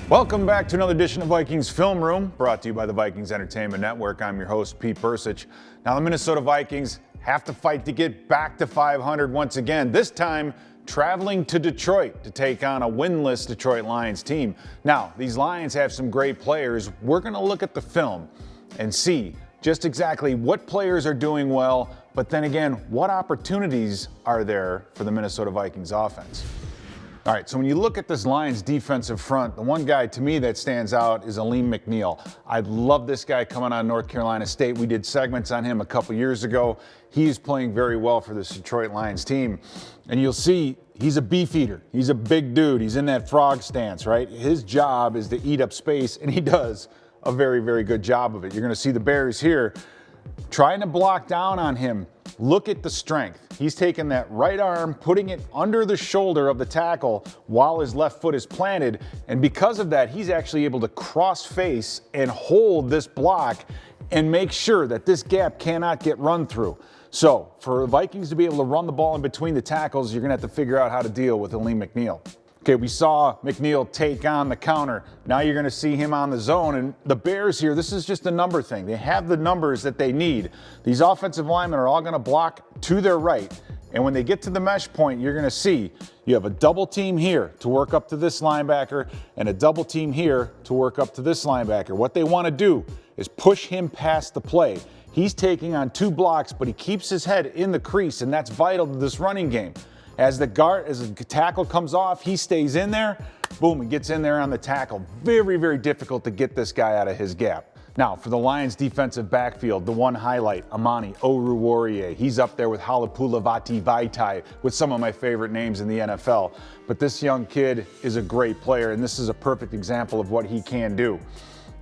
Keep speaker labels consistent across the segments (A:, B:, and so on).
A: Welcome back to another edition of Vikings Film Room, brought to you by the Vikings Entertainment Network. I'm your host, Pete Bercich. Now, the Minnesota Vikings have to fight to get back to 500 once again, this time traveling to Detroit to take on a winless Detroit Lions team. Now, these Lions have some great players. We're going to look at the film and see just exactly what players are doing well, but then again, what opportunities are there for the Minnesota Vikings offense? All right, so when you look at this Lions defensive front, the one guy to me that stands out is Elin Mcneil. I love this guy coming out of North Carolina State. We did segments on him a couple years ago. He's playing very well for this Detroit Lions team. And you'll see he's a beef eater. He's a big dude. He's in that frog stance, right? His job is to eat up space, and he does a very, very good job of it. You're going to see the Bears here trying to block down on him. Look at the strength. He's taking that right arm, putting it under the shoulder of the tackle while his left foot is planted. And because of that, he's actually able to cross face and hold this block and make sure that this gap cannot get run through. So for the Vikings to be able to run the ball in between the tackles, you're going to have to figure out how to deal with Elin Mcneil. Okay, we saw Mcneil take on the counter. Now you're going to see him on the zone. And the Bears here, this is just a number thing. They have the numbers that they need. These offensive linemen are all going to block to their right. And when they get to the mesh point, you're going to see you have a double team here to work up to this linebacker and a double team here to work up to this linebacker. What they want to do is push him past the play. He's taking on two blocks, but he keeps his head in the crease, and that's vital to this running game. As the tackle comes off, he stays in there. Boom, he gets in there on the tackle. Very, very difficult to get this guy out of his gap. Now, for the Lions defensive backfield, the one highlight, Amani Oruwariye. He's up there with Halapula Vaitai with some of my favorite names in the NFL. But this young kid is a great player, and this is a perfect example of what he can do.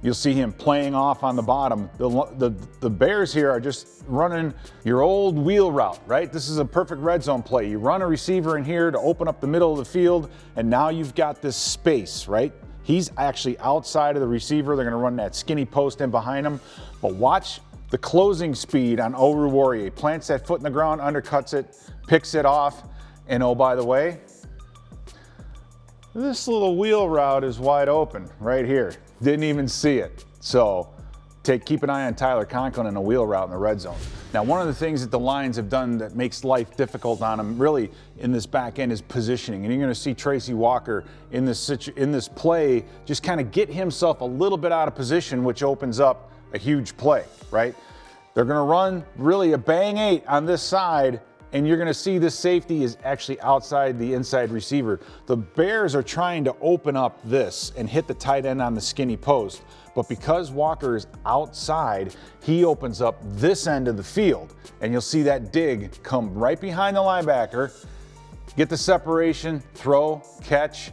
A: You'll see him playing off on the bottom. The Bears here are just running your old wheel route, right? This is a perfect red zone play. You run a receiver in here to open up the middle of the field, and now you've got this space, right? He's actually outside of the receiver. They're going to run that skinny post in behind him. But watch the closing speed on Oruwariye. Plants that foot in the ground, undercuts it, picks it off, and oh, by the way, this little wheel route is wide open right here. Didn't even see it. So keep an eye on Tyler Conklin in a wheel route in the red zone. Now, one of the things that the Lions have done that makes life difficult on them really in this back end is positioning. And you're going to see Tracy Walker in this play just kind of get himself a little bit out of position, which opens up a huge play, right? They're going to run really a bang 8 on this side, and you're going to see this safety is actually outside the inside receiver. The Bears are trying to open up this and hit the tight end on the skinny post. But because Walker is outside, he opens up this end of the field. And you'll see that dig come right behind the linebacker, get the separation, throw, catch.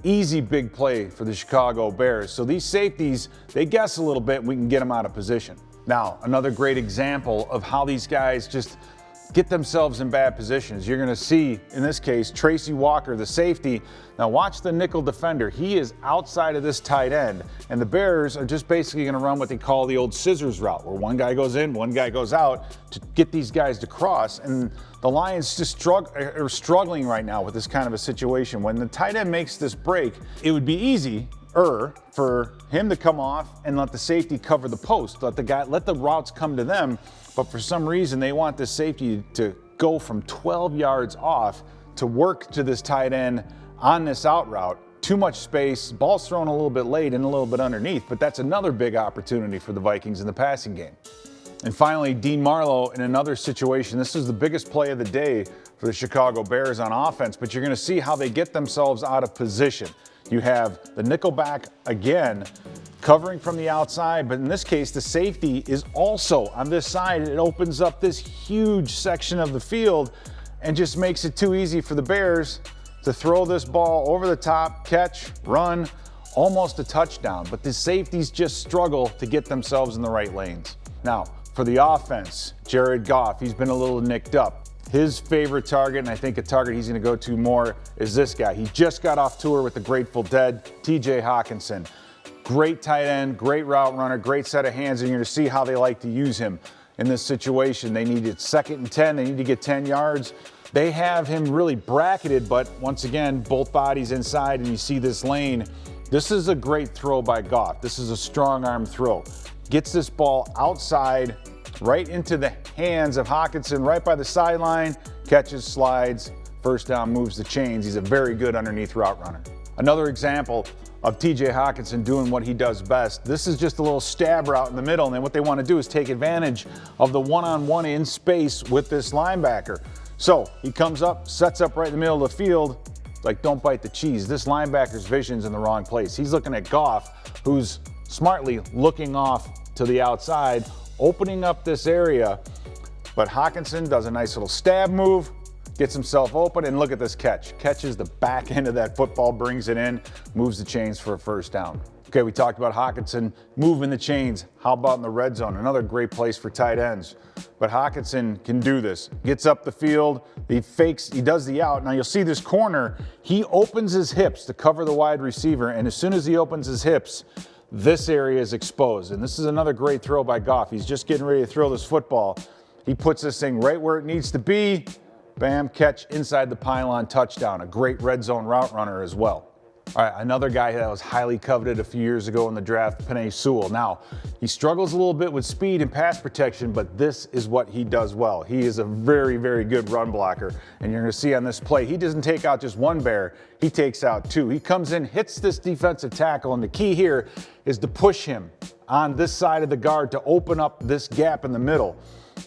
A: Easy big play for the Chicago Bears. So these safeties, they guess a little bit, we can get them out of position. Now, another great example of how these guys just get themselves in bad positions. You're going to see, in this case, Tracy Walker, the safety. Now watch the nickel defender. He is outside of this tight end, and the Bears are just basically going to run what they call the old scissors route, where one guy goes in, one guy goes out to get these guys to cross. And the Lions just are struggling right now with this kind of a situation. When the tight end makes this break, it would be easy for him to come off and let the safety cover the post, let the routes come to them. But for some reason, they want this safety to go from 12 yards off to work to this tight end on this out route. Too much space, ball's thrown a little bit late and a little bit underneath, but that's another big opportunity for the Vikings in the passing game. And finally, Dean Marlowe in another situation. This is the biggest play of the day for the Chicago Bears on offense, but you're going to see how they get themselves out of position. You have the nickelback again covering from the outside, but in this case, the safety is also on this side. It opens up this huge section of the field and just makes it too easy for the Bears to throw this ball over the top, catch, run, almost a touchdown. But the safeties just struggle to get themselves in the right lanes. Now, for the offense, Jared Goff, he's been a little nicked up. His favorite target, and I think a target he's going to go to more, is this guy. He just got off tour with the Grateful Dead, TJ Hawkinson. Great tight end, great route runner, great set of hands, and you're going to see how they like to use him in this situation. They need it 2nd and 10. They need to get 10 yards. They have him really bracketed, but once again, both bodies inside, and you see this lane. This is a great throw by Goff. This is a strong arm throw. Gets this ball outside, right into the hands of Hockenson, right by the sideline, catches, slides, first down, moves the chains. He's a very good underneath route runner. Another example of TJ Hockenson doing what he does best. This is just a little stab route in the middle, and then what they want to do is take advantage of the one-on-one in space with this linebacker. So he comes up, sets up right in the middle of the field. It's like, don't bite the cheese. This linebacker's vision's in the wrong place. He's looking at Goff, who's smartly looking off to the outside, opening up this area. But Hockenson does a nice little stab move, gets himself open, and look at this catch. Catches the back end of that football, brings it in, moves the chains for a first down. Okay, we talked about Hockenson moving the chains. How about in the red zone? Another great place for tight ends. But Hockenson can do this. Gets up the field, he fakes, he does the out. Now you'll see this corner, he opens his hips to cover the wide receiver, and as soon as he opens his hips, this area is exposed. And this is another great throw by Goff. He's just getting ready to throw this football. He puts this thing right where it needs to be. Bam, catch inside the pylon, touchdown. A great red zone route runner as well. All right, another guy that was highly coveted a few years ago in the draft, Penney Sewell. Now, he struggles a little bit with speed and pass protection, but this is what he does well. He is a very, very good run blocker. And you're gonna see on this play, he doesn't take out just one bear, he takes out two. He comes in, hits this defensive tackle, and the key here is to push him on this side of the guard to open up this gap in the middle.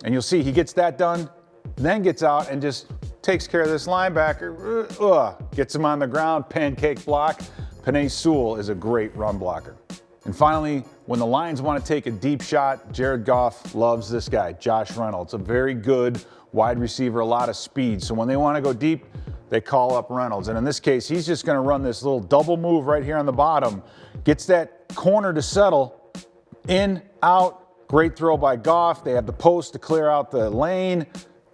A: And you'll see he gets that done, then gets out and just takes care of this linebacker, gets him on the ground, pancake block. Penney Sewell is a great run blocker. And finally, when the Lions want to take a deep shot, Jared Goff loves this guy, Josh Reynolds, a very good wide receiver, a lot of speed. So when they want to go deep, they call up Reynolds. And in this case, he's just going to run this little double move right here on the bottom, gets that corner to settle, in, out, great throw by Goff. They have the post to clear out the lane.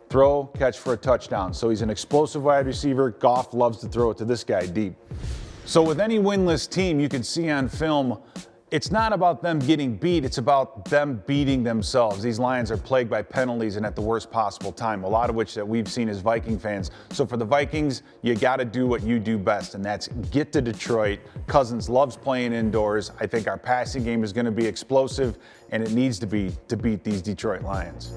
A: Throw, catch for a touchdown. So he's an explosive wide receiver. Goff loves to throw it to this guy deep. So with any winless team, you can see on film, it's not about them getting beat, it's about them beating themselves. These Lions are plagued by penalties and at the worst possible time, a lot of which that we've seen as Viking fans. So for the Vikings, you got to do what you do best, and that's get to Detroit. Cousins loves playing indoors. I think our passing game is going to be explosive, and it needs to be to beat these Detroit Lions.